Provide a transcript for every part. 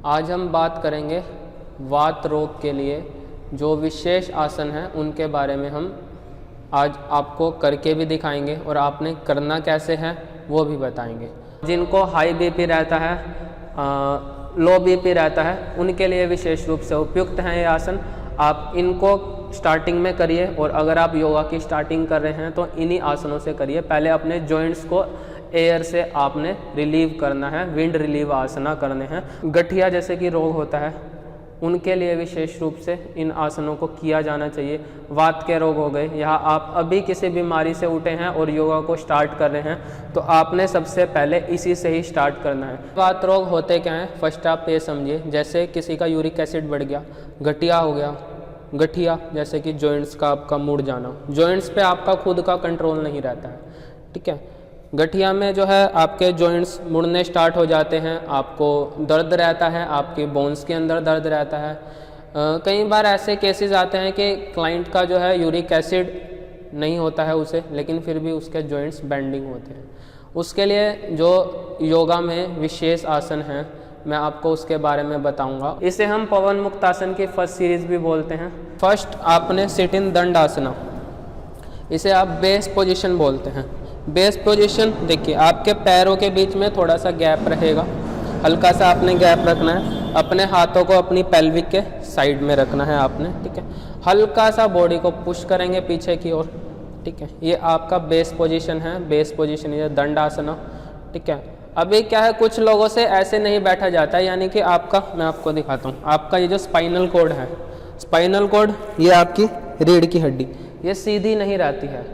आज हम बात करेंगे वात रोग के लिए जो विशेष आसन हैं उनके बारे में हम आज आपको करके भी दिखाएंगे और आपने करना कैसे है वो भी बताएंगे। जिनको हाई बीपी रहता है, लो बीपी रहता है, उनके लिए विशेष रूप से उपयुक्त हैं ये आसन। आप इनको स्टार्टिंग में करिए और अगर आप योगा की स्टार्टिंग कर रहे हैं तो इन्हीं आसनों से करिए। पहले अपने जॉइंट्स को एयर से आपने रिलीव करना है, विंड रिलीव आसना करने हैं। गठिया जैसे कि रोग होता है उनके लिए विशेष रूप से इन आसनों को किया जाना चाहिए। वात के रोग हो गए, यहाँ आप अभी किसी बीमारी से उठे हैं और योगा को स्टार्ट कर रहे हैं तो आपने सबसे पहले इसी से ही स्टार्ट करना है। वात रोग होते क्या हैं, फर्स्ट आप ये समझिए। जैसे किसी का यूरिक एसिड बढ़ गया, गठिया हो गया। गठिया जैसे कि जॉइंट्स का आपका मुड़ जाना, जॉइंट्स पे आपका खुद का कंट्रोल नहीं रहता है, ठीक है। गठिया में जो है आपके जॉइंट्स मुड़ने स्टार्ट हो जाते हैं, आपको दर्द रहता है, आपके बोन्स के अंदर दर्द रहता है। कई बार ऐसे केसेस आते हैं कि क्लाइंट का जो है यूरिक एसिड नहीं होता है उसे, लेकिन फिर भी उसके जॉइंट्स बेंडिंग होते हैं। उसके लिए जो योगा में विशेष आसन हैं मैं आपको उसके बारे में बताऊंगा। इसे हम पवन मुक्त आसन की फर्स्ट सीरीज भी बोलते हैं। फर्स्ट आपने सिट इन दंड आसना, इसे आप बेस पोजीशन बोलते हैं। बेस पोजीशन देखिए, आपके पैरों के बीच में थोड़ा सा गैप रहेगा, हल्का सा आपने गैप रखना है। अपने हाथों को अपनी पेल्विक के साइड में रखना है आपने, ठीक है। हल्का सा बॉडी को पुश करेंगे पीछे की ओर, ठीक है। ये आपका बेस पोजीशन है, बेस पोजीशन ये दंड आसना, ठीक है। अभी क्या है, कुछ लोगों से ऐसे नहीं बैठा जाता है, यानी कि आपका, मैं आपको दिखाता हूँ, आपका ये जो स्पाइनल कॉर्ड है, स्पाइनल कॉर्ड ये आपकी रीढ़ की हड्डी ये सीधी नहीं रहती है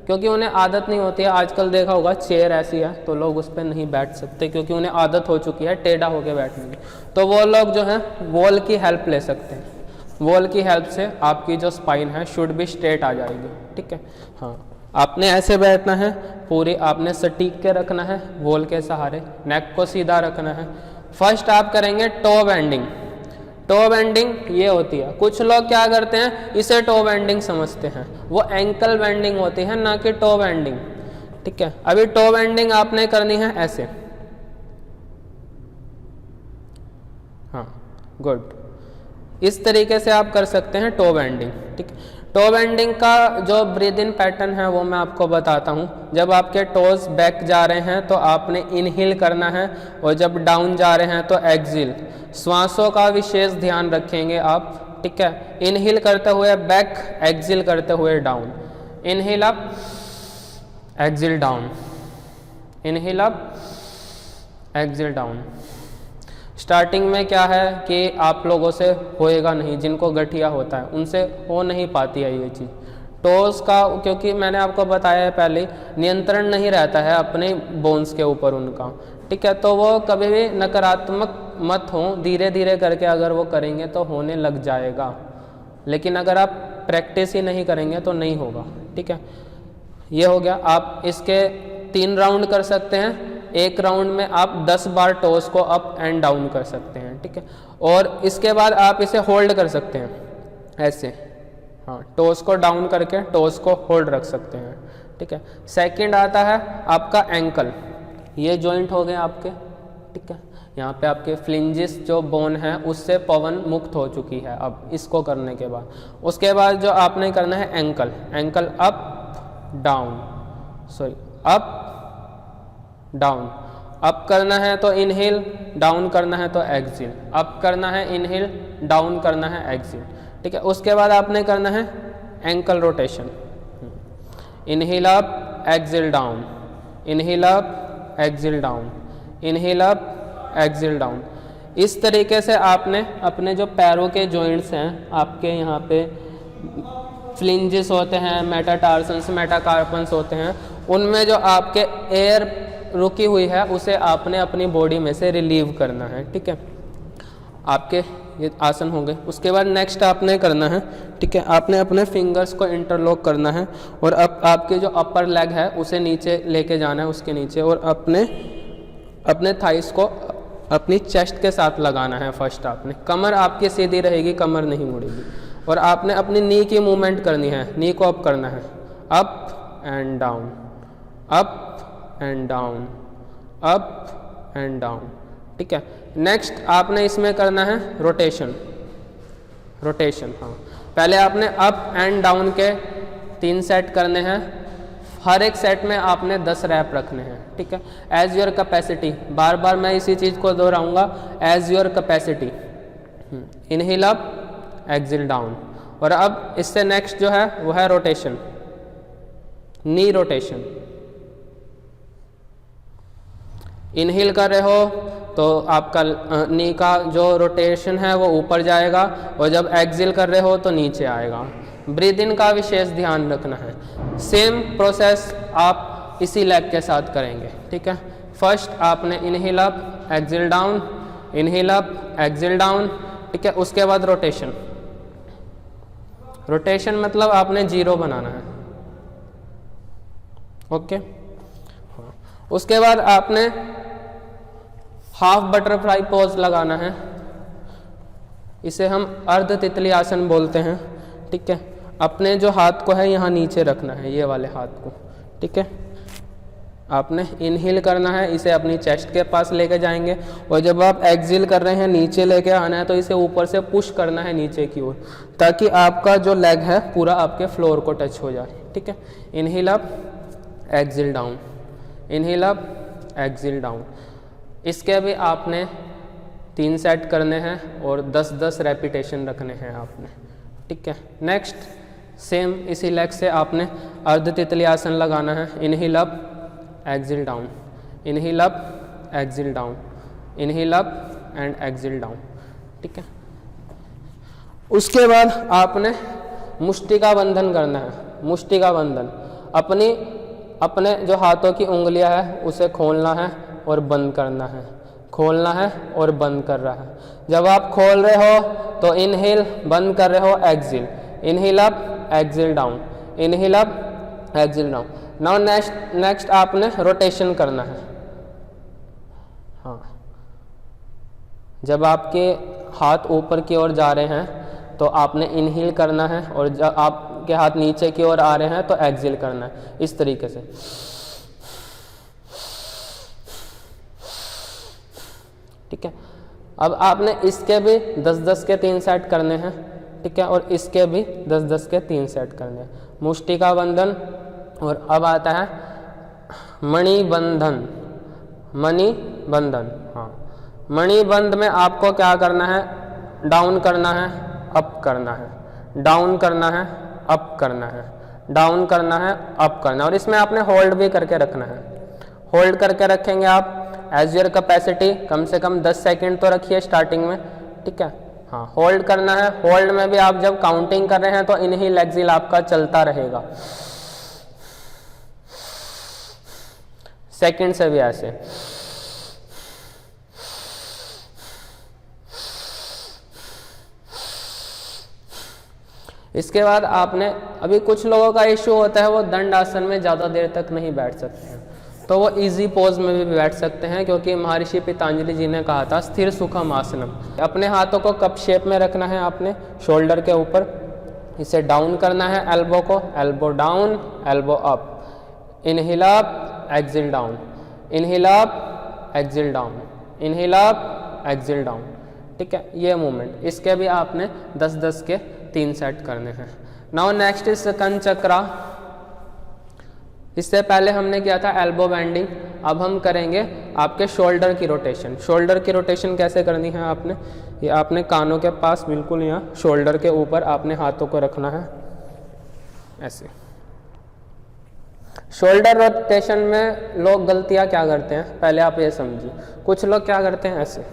क्योंकि उन्हें आदत नहीं होती है। आजकल देखा होगा चेयर ऐसी है तो लोग उस पर नहीं बैठ सकते क्योंकि उन्हें आदत हो चुकी है टेढ़ा होकर बैठने की। तो वो लोग जो है वॉल की हेल्प ले सकते हैं। वॉल की हेल्प से आपकी जो स्पाइन है शुड बी स्ट्रेट आ जाएगी, ठीक है। हाँ, आपने ऐसे बैठना है, पूरी आपने सटीक के रखना है वॉल के सहारे, नेक को सीधा रखना है। फर्स्ट आप करेंगे टो बेंडिंग। टो बेंडिंग ये होती है, कुछ लोग क्या करते हैं इसे टो बेंडिंग समझते हैं, वो एंकल बेंडिंग होती है ना कि टो बेंडिंग, ठीक है। अभी टो बेंडिंग आपने करनी है ऐसे, हाँ गुड, इस तरीके से आप कर सकते हैं टो बेंडिंग, ठीक है। टो बेंडिंग का जो ब्रीद इन पैटर्न है वो मैं आपको बताता हूँ। जब आपके टोज बैक जा रहे हैं तो आपने इनहेल करना है और जब डाउन जा रहे हैं तो एक्सहेल। श्वासों का विशेष ध्यान रखेंगे आप, ठीक है। इनहेल करते हुए बैक, एक्सहेल करते हुए down. Inhale up, exhale down, inhale up, exhale down. Starting में क्या है कि आप लोगों से होएगा नहीं, जिनको गठिया होता है उनसे हो नहीं पाती है ये चीज़। टोस का, क्योंकि मैंने आपको बताया है पहले, नियंत्रण नहीं रहता है अपने बोन्स के ऊपर उनका, ठीक है। तो वो कभी भी नकारात्मक मत हो, धीरे धीरे करके अगर वो करेंगे तो होने लग जाएगा, लेकिन अगर आप प्रैक्टिस ही नहीं करेंगे तो नहीं होगा, ठीक है। ये हो गया। आप इसके 3 राउंड कर सकते हैं। एक राउंड में आप 10 बार टोस को अप एंड डाउन कर सकते हैं, ठीक है। और इसके बाद आप इसे होल्ड कर सकते हैं ऐसे, हाँ, टोस को डाउन करके टोस को होल्ड रख सकते हैं, ठीक है। सेकंड आता है आपका एंकल। ये जॉइंट हो गए आपके, ठीक है। यहाँ पे आपके फ्लिंजिस जो बोन है उससे पवन मुक्त हो चुकी है अब इसको करने के बाद। उसके बाद जो आपने करना है ankle, ankle up down, sorry up down. Up करना है तो इनहेल, डाउन करना है तो एक्सहेल। अप करना है इनहेल, डाउन करना है एक्सहेल, ठीक है। उसके बाद आपने करना है ankle rotation, inhale up, exhale down, inhale up, exhale down, inhale up, exhale down. इस तरीके से आपने अपने जो पैरों के जॉइंट्स हैं, आपके यहाँ पे फ्लिंजेस होते हैं, मेटाटार्सन्स, मेटाकार्पन्स होते हैं, उनमें जो आपके एयर रुकी हुई है उसे आपने अपनी बॉडी में से रिलीव करना है, ठीक है। आपके ये आसन हो गए। उसके बाद नेक्स्ट आपने करना है, ठीक है, आपने अपने फिंगर्स को इंटरलॉक करना है और अब आपके जो अपर लेग है उसे नीचे लेके जाना है, उसके नीचे, और अपने थाइस को अपनी चेस्ट के साथ लगाना है। फर्स्ट आपने, कमर आपकी सीधी रहेगी, कमर नहीं मुड़ेगी, और आपने अपनी नी की मूवमेंट करनी है, नी को अप करना है, up and down, up and down, up and down, ठीक है। नेक्स्ट आपने इसमें करना है रोटेशन। रोटेशन, हाँ, पहले आपने अप एंड डाउन के 3 सेट करने हैं। हर एक सेट में आपने 10 रैप रखने हैं, ठीक है। एज योर कैपेसिटी, बार बार मैं इसी चीज़ को दोहराऊंगा, as your capacity. Inhale up, exhale down. और अब इससे नेक्स्ट जो है वो है रोटेशन, नी रोटेशन। इनहेल कर रहे हो तो आपका नी का जो रोटेशन है वो ऊपर जाएगा, और जब एक्सेल कर रहे हो तो नीचे आएगा। ब्रीथ इन का विशेष ध्यान रखना है। सेम प्रोसेस आप इसी लेग के साथ करेंगे, ठीक है। फर्स्ट आपने inhale up, exhale down, inhale up, exhale down, ठीक है। उसके बाद रोटेशन। रोटेशन मतलब आपने 0 बनाना है, ओके। उसके बाद आपने हाफ बटरफ्लाई पोज लगाना है। इसे हम अर्ध तितली आसन बोलते हैं, ठीक है। अपने जो हाथ को है यहाँ नीचे रखना है, ये वाले हाथ को, ठीक है। आपने इनहेल करना है, इसे अपनी चेस्ट के पास लेके जाएंगे, और जब आप एक्सेल कर रहे हैं नीचे लेके आना है तो इसे ऊपर से पुश करना है नीचे की ओर, ताकि आपका जो लेग है पूरा आपके फ्लोर को टच हो जाए, ठीक है। Inhale up, exhale down, inhale up, exhale down. इसके भी आपने 3 सेट करने हैं और 10-10 रेपिटेशन रखने हैं आपने, ठीक है। नेक्स्ट सेम इसी लेग से आपने अर्ध तितली आसन लगाना है। Inhale up, exhale down, inhale up, exhale down, inhale up and exhale down, ठीक है। उसके बाद आपने मुष्टि का बंधन करना है। मुष्टि का बंधन, अपने जो हाथों की उंगलियां है उसे खोलना है और बंद करना है, खोलना है और बंद कर रहा है। जब आप खोल रहे हो तो इनहेल, बंद कर रहे हो exhale, inhale up, exhale down, inhale up, exhale down. Now next आपने रोटेशन करना है। हाँ, जब आपके हाथ ऊपर की ओर जा रहे हैं तो आपने इनहेल करना है, और जब आपके हाथ नीचे की ओर आ रहे हैं तो एक्सेल करना है, इस तरीके से। ठीक है। अब आपने इसके भी 10-10 के 3 सेट करने हैं, ठीक है, और इसके भी 10-10 के 3 सेट करने हैं। मुष्टि का बंधन, और अब आता है मणि बंधन। मणि बंधन, हाँ, मणि बंध में आपको क्या करना है, डाउन करना है, अप करना है, डाउन करना है, अप करना है, डाउन करना है, अप करना है, और इसमें आपने होल्ड भी करके रखना है। होल्ड करके रखेंगे आप एज योर कैपेसिटी, कम से कम 10 सेकेंड तो रखिए स्टार्टिंग में, ठीक है। हाँ, होल्ड करना है। होल्ड में भी आप जब काउंटिंग कर रहे हैं तो इनहेल एक्सेल आपका चलता रहेगा, सेकंड से भी ऐसे। इसके बाद आपने, अभी कुछ लोगों का इश्यू होता है वो दंड आसन में ज़्यादा देर तक नहीं बैठ सकते हैं, तो वो इजी पोज में भी बैठ सकते हैं, क्योंकि महर्षि पतंजलि जी ने कहा था स्थिर सुखम आसनम। अपने हाथों को कप शेप में रखना है आपने शोल्डर के ऊपर, इसे डाउन करना है एल्बो को, elbow down, elbow up, inhale up, exhale down, inhale up, exhale down, inhale up, exhale down, ठीक है। ये मूवमेंट, इसके भी आपने 10-10 के 3 सेट करने हैं। नाउ नेक्स्ट इज कंच चक्रा। इससे पहले हमने किया था एल्बो बेंडिंग, अब हम करेंगे आपके शोल्डर की रोटेशन। शोल्डर की रोटेशन कैसे करनी है आपने, ये आपने कानों के पास बिल्कुल यहाँ शोल्डर के ऊपर आपने हाथों को रखना है ऐसे। शोल्डर रोटेशन में लोग गलतियाँ क्या करते हैं, पहले आप ये समझिए। कुछ लोग क्या करते हैं ऐसे,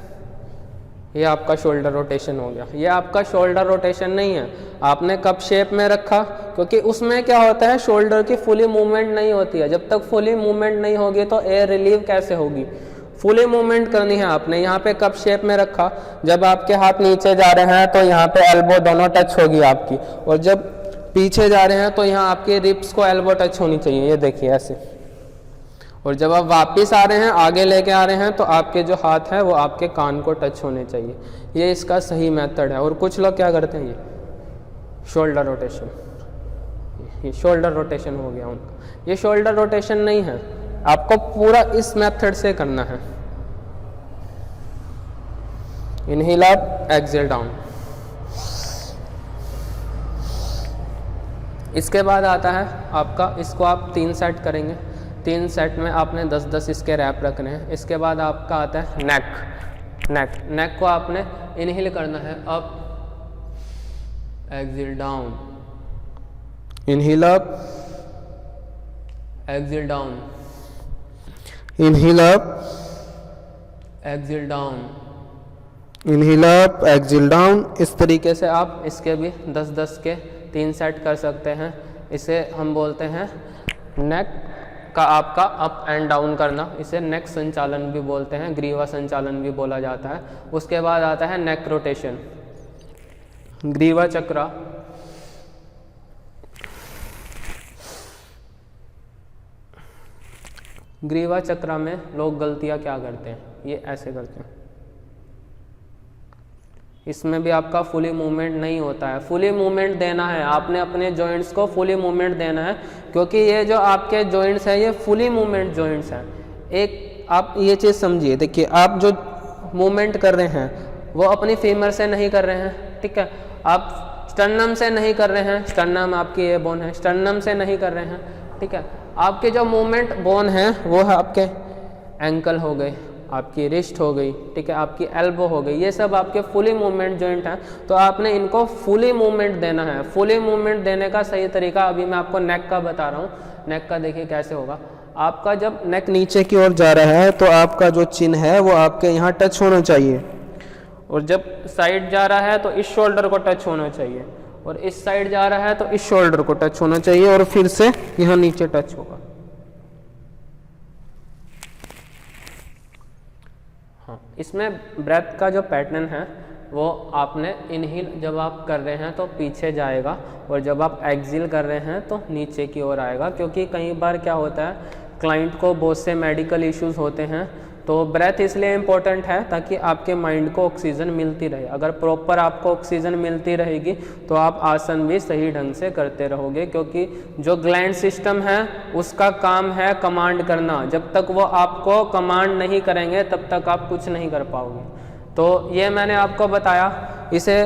ये आपका शोल्डर रोटेशन हो गया। ये आपका शोल्डर रोटेशन नहीं है, आपने कप शेप में रखा, क्योंकि उसमें क्या होता है, शोल्डर की फुली मूवमेंट नहीं होती है। जब तक फुली मूवमेंट नहीं होगी तो एयर रिलीव कैसे होगी, फुली मूवमेंट करनी है आपने। यहाँ पे कप शेप में रखा, जब आपके हाथ नीचे जा रहे हैं तो यहाँ पे एल्बो दोनों टच होगी आपकी, और जब पीछे जा रहे हैं तो यहाँ आपके रिब्स को एल्बो टच होनी चाहिए, ये देखिए ऐसे। और जब आप वापस आ रहे हैं, आगे लेके आ रहे हैं, तो आपके जो हाथ है वो आपके कान को टच होने चाहिए। ये इसका सही मेथड है। और कुछ लोग क्या करते हैं, ये शोल्डर रोटेशन, ये शोल्डर रोटेशन हो गया उनका। ये शोल्डर रोटेशन नहीं है, आपको पूरा इस मेथड से करना है। Inhale up, exhale down. इसके बाद आता है आपका, इसको आप 3 सेट करेंगे। 3 सेट में आपने 10-10 इसके रैप रखने हैं। इसके बाद आपका आता है नेक को आपने इनहेल करना है, up, exhale down, inhale up, exhale down, inhale up, exhale down, inhale up, exhale down. इस तरीके से आप इसके भी 10-10 के 3 सेट कर सकते हैं। इसे हम बोलते हैं नेक का आपका अप एंड डाउन करना। इसे नेक संचालन भी बोलते हैं, ग्रीवा संचालन भी बोला जाता है। उसके बाद आता है नेक रोटेशन, ग्रीवा चक्रा, ग्रीवा चक्रा में लोग गलतियां क्या करते हैं, ये ऐसे करते हैं। इसमें भी आपका फुली मूवमेंट नहीं होता है। फुली मूवमेंट देना है, आपने अपने जॉइंट्स को फुली मूवमेंट देना है, क्योंकि ये जो आपके जॉइंट्स हैं ये फुली मूवमेंट जॉइंट्स हैं। एक आप ये चीज़ समझिए, देखिए आप जो मूवमेंट कर रहे हैं वो अपनी फीमर से नहीं कर रहे हैं, ठीक है। आप स्टर्नम से नहीं कर रहे हैं, स्टर्नम आपकी ये बोन है, स्टर्नम से नहीं कर रहे हैं, ठीक है। आपके जो मूवमेंट बोन है वो है आपके एंकल हो गए, आपकी रिस्ट हो गई, ठीक है, आपकी एल्बो हो गई, ये सब आपके फुली मूवमेंट जॉइंट हैं। तो आपने इनको फुली मूवमेंट देना है। फुली मूवमेंट देने का सही तरीका अभी मैं आपको नेक का बता रहा हूँ। नेक का देखिए कैसे होगा। आपका जब नेक नीचे की ओर जा रहा है तो आपका जो चिन है वो आपके यहाँ टच होना चाहिए, और जब साइड जा रहा है तो इस शोल्डर को टच होना चाहिए, और इस साइड जा रहा है तो इस शोल्डर को टच होना चाहिए, और फिर से यहाँ नीचे टच होगा। हाँ, इसमें ब्रेथ का जो पैटर्न है वो आपने इनहेल जब आप कर रहे हैं तो पीछे जाएगा, और जब आप एक्सेल कर रहे हैं तो नीचे की ओर आएगा। क्योंकि कई बार क्या होता है, क्लाइंट को बहुत से मेडिकल इश्यूज होते हैं, तो ब्रेथ इसलिए इम्पोर्टेंट है ताकि आपके माइंड को ऑक्सीजन मिलती रहे। अगर प्रॉपर आपको ऑक्सीजन मिलती रहेगी तो आप आसन भी सही ढंग से करते रहोगे, क्योंकि जो ग्लैंड सिस्टम है उसका काम है कमांड करना। जब तक वो आपको कमांड नहीं करेंगे तब तक आप कुछ नहीं कर पाओगे। तो ये मैंने आपको बताया। इसे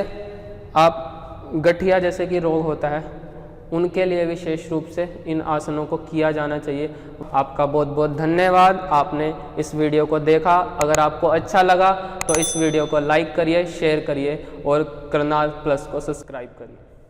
आप गठिया जैसे कि रोग होता है उनके लिए विशेष रूप से इन आसनों को किया जाना चाहिए। आपका बहुत बहुत धन्यवाद, आपने इस वीडियो को देखा। अगर आपको अच्छा लगा तो इस वीडियो को लाइक करिए, शेयर करिए और करनाल प्लस को सब्सक्राइब करिए।